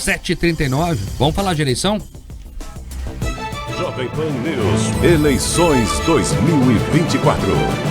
7h39. Vamos falar de eleição? Jovem Pan News, eleições 2024.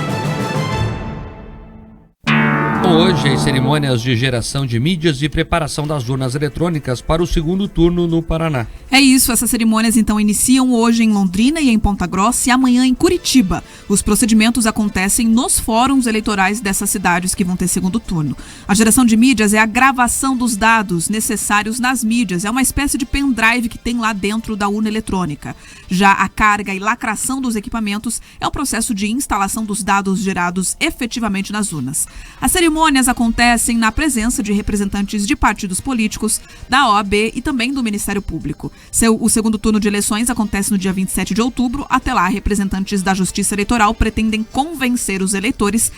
Hoje, as cerimônias de geração de mídias e preparação das urnas eletrônicas para o segundo turno no Paraná. É isso, essas cerimônias então iniciam hoje em Londrina e em Ponta Grossa e amanhã em Curitiba. Os procedimentos acontecem nos fóruns eleitorais dessas cidades que vão ter segundo turno. A geração de mídias é a gravação dos dados necessários nas mídias. É uma espécie de pendrive que tem lá dentro da urna eletrônica. Já a carga e lacração dos equipamentos é o processo de instalação dos dados gerados efetivamente nas urnas. As cerimônias acontecem na presença de representantes de partidos políticos, da OAB e também do Ministério Público. O segundo turno de eleições acontece no dia 27 de outubro. Até lá, representantes da Justiça Eleitoral pretendem convencer os eleitores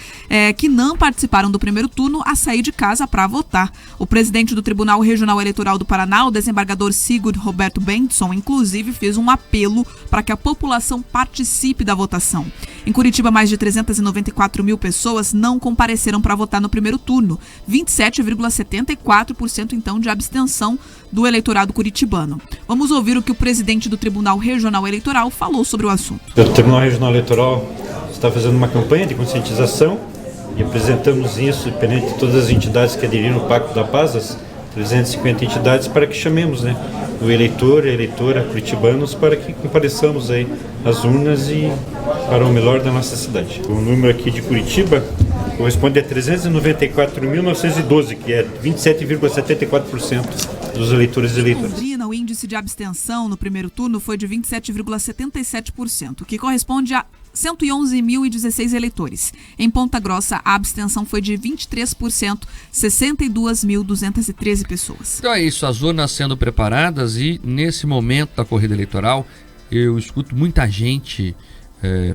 que não participaram do primeiro turno a sair de casa para votar. O presidente do Tribunal Regional Eleitoral do Paraná, o desembargador Sigurd Roberto Bengtsson, inclusive fez um apelo para que a população participe da votação. Em Curitiba, mais de 394 mil pessoas não compareceram para votar no primeiro turno, 27,74% então de abstenção do eleitorado curitibano. Vamos ouvir o que o presidente do Tribunal Regional Eleitoral falou sobre o assunto. O Tribunal Regional Eleitoral está fazendo uma campanha de conscientização e apresentamos isso perante todas as entidades que aderiram ao Pacto da Paz, as 350 entidades, para que chamemos o eleitor e a eleitora curitibanos para que compareçamos aí às urnas e para o melhor da nossa cidade. O número aqui de Curitiba corresponde a 394.912, que é 27,74% dos eleitores e eleitoras. Em Londrina, o índice de abstenção no primeiro turno foi de 27,77%, que corresponde a 111.016 eleitores. Em Ponta Grossa, a abstenção foi de 23%, 62.213 pessoas. Então é isso, as urnas sendo preparadas e nesse momento da corrida eleitoral eu escuto muita gente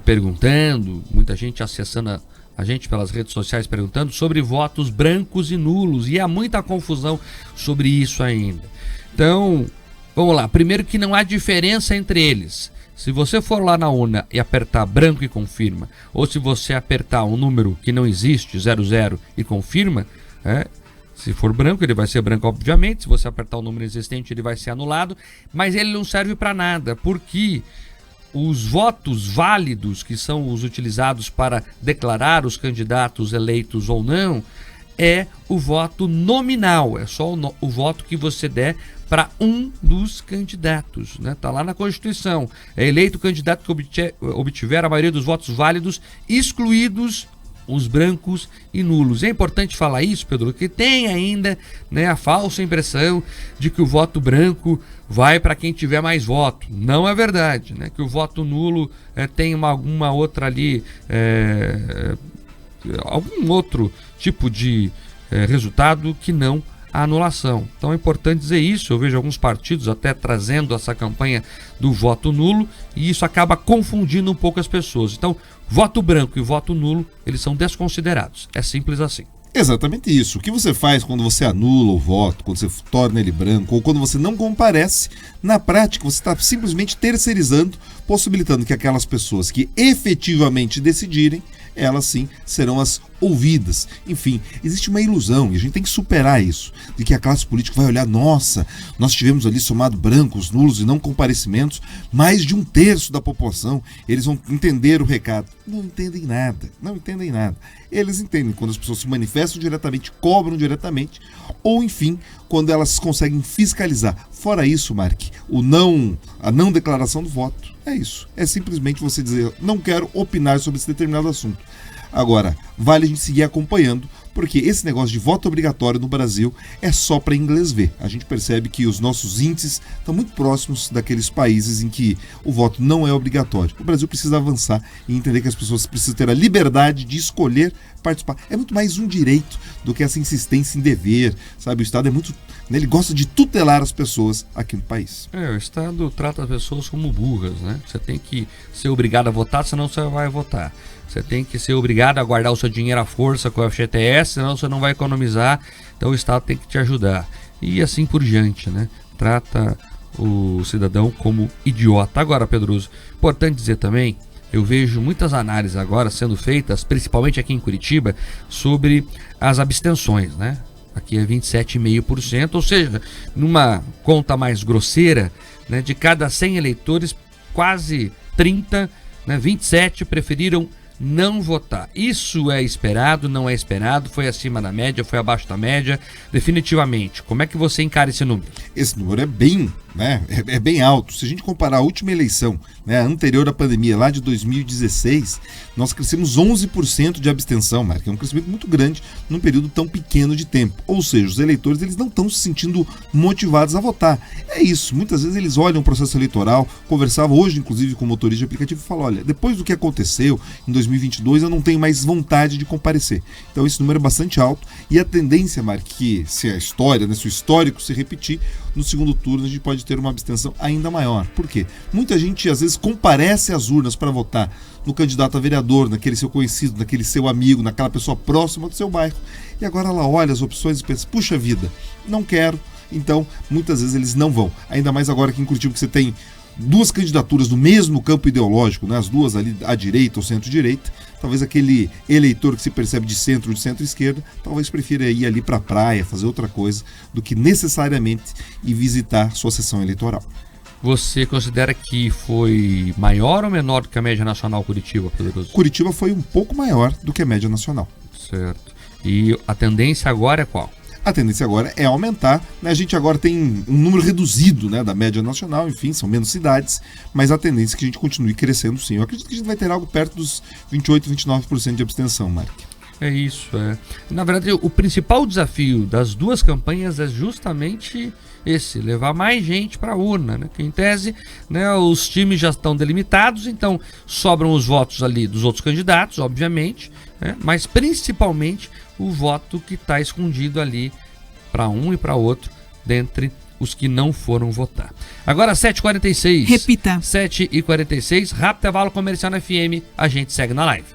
perguntando, muita gente acessando a gente pelas redes sociais perguntando sobre votos brancos e nulos, e há muita confusão sobre isso ainda. Então, vamos lá. Primeiro que não há diferença entre eles. Se você for lá na urna e apertar branco e confirma, ou se você apertar um número que não existe, 00, e confirma, se for branco, ele vai ser branco, obviamente. Se você apertar o número existente, ele vai ser anulado, mas ele não serve para nada, porque os votos válidos, que são os utilizados para declarar os candidatos eleitos ou não, é o voto nominal, é só o voto que você der para um dos candidatos, né? Tá lá na Constituição. É eleito o candidato que obtiver a maioria dos votos válidos, excluídos os brancos e nulos. É importante falar isso, Pedro, que tem ainda, né, a falsa impressão de que o voto branco vai para quem tiver mais voto. Não é verdade, né? Que o voto nulo tem alguma outra ali, algum outro tipo de resultado que não a anulação. Então é importante dizer isso. Eu vejo alguns partidos até trazendo essa campanha do voto nulo e isso acaba confundindo um pouco as pessoas. Então, voto branco e voto nulo, eles são desconsiderados. É simples assim. Exatamente isso. O que você faz quando você anula o voto, quando você torna ele branco ou quando você não comparece, na prática você está simplesmente terceirizando, possibilitando que aquelas pessoas que efetivamente decidirem, elas sim serão as ouvidas. Enfim, existe uma ilusão e a gente tem que superar isso, de que a classe política vai olhar, nossa, nós tivemos ali somado brancos, nulos e não comparecimentos, mais de 1/3 da população, eles vão entender o recado. Não entendem nada, não entendem nada. Eles entendem quando as pessoas se manifestam diretamente, cobram diretamente, ou enfim, quando elas conseguem fiscalizar. Fora isso, Mark, a não declaração do voto. É isso. É simplesmente você dizer, não quero opinar sobre esse determinado assunto. Agora, vale a gente seguir acompanhando, porque esse negócio de voto obrigatório no Brasil é só para inglês ver. A gente percebe que os nossos índices estão muito próximos daqueles países em que o voto não é obrigatório. O Brasil precisa avançar e entender que as pessoas precisam ter a liberdade de escolher participar. É muito mais um direito do que essa insistência em dever, sabe? O Estado é muito... Ele gosta de tutelar as pessoas aqui no país. O Estado trata as pessoas como burras, né? Você tem que ser obrigado a votar, senão você vai votar. Você tem que ser obrigado a guardar o seu dinheiro à força com o FGTS, senão você não vai economizar. Então o Estado tem que te ajudar. E assim por diante, né? Trata o cidadão como idiota. Agora, Pedroso, importante dizer também, eu vejo muitas análises agora sendo feitas, principalmente aqui em Curitiba, sobre as abstenções, né? aqui é 27,5%, ou seja, numa conta mais grosseira, né, de cada 100 eleitores, quase 30, né, 27 preferiram não votar. Isso é esperado, não é esperado, foi acima da média, foi abaixo da média, definitivamente. Como é que você encara esse número? Esse número é bem, né, é bem alto. Se a gente comparar a última eleição, né, anterior à pandemia, lá de 2016, nós crescemos 11% de abstenção, Marco. É um crescimento muito grande num período tão pequeno de tempo. Ou seja, os eleitores eles não estão se sentindo motivados a votar. É isso, muitas vezes eles olham o processo eleitoral, conversava hoje inclusive com o motorista de aplicativo e falou, olha, depois do que aconteceu em 2022 eu não tenho mais vontade de comparecer. Então esse número é bastante alto e a tendência, Marco, que se a história, né, se o histórico se repetir, no segundo turno a gente pode ter uma abstenção ainda maior. Por quê? Muita gente às vezes comparece às urnas para votar no candidato a vereador, naquele seu conhecido, naquele seu amigo, naquela pessoa próxima do seu bairro. E agora ela olha as opções e pensa, puxa vida, não quero. Então, muitas vezes eles não vão. Ainda mais agora aqui em Curitiba que você tem duas candidaturas do mesmo campo ideológico, né? As duas ali à direita ou centro-direita. Talvez aquele eleitor que se percebe de centro ou de centro-esquerda, talvez prefira ir ali para a praia, fazer outra coisa, do que necessariamente ir visitar sua sessão eleitoral. Você considera que foi maior ou menor do que a média nacional Curitiba, Poderoso? Curitiba foi um pouco maior do que a média nacional. Certo. E a tendência agora é qual? A tendência agora é aumentar, né? A gente agora tem um número reduzido, né, da média nacional, enfim, são menos cidades, mas a tendência é que a gente continue crescendo sim. Eu acredito que a gente vai ter algo perto dos 28, 29% de abstenção, Mark. É isso, é. Na verdade, o principal desafio das duas campanhas é justamente esse, levar mais gente para a urna, né? Que em tese, né, os times já estão delimitados, então sobram os votos ali dos outros candidatos, obviamente, né? Mas principalmente o voto que está escondido ali para um e para outro, dentre os que não foram votar. Agora 7h46. Repita. 7h46, rápido intervalo comercial na FM, a gente segue na live.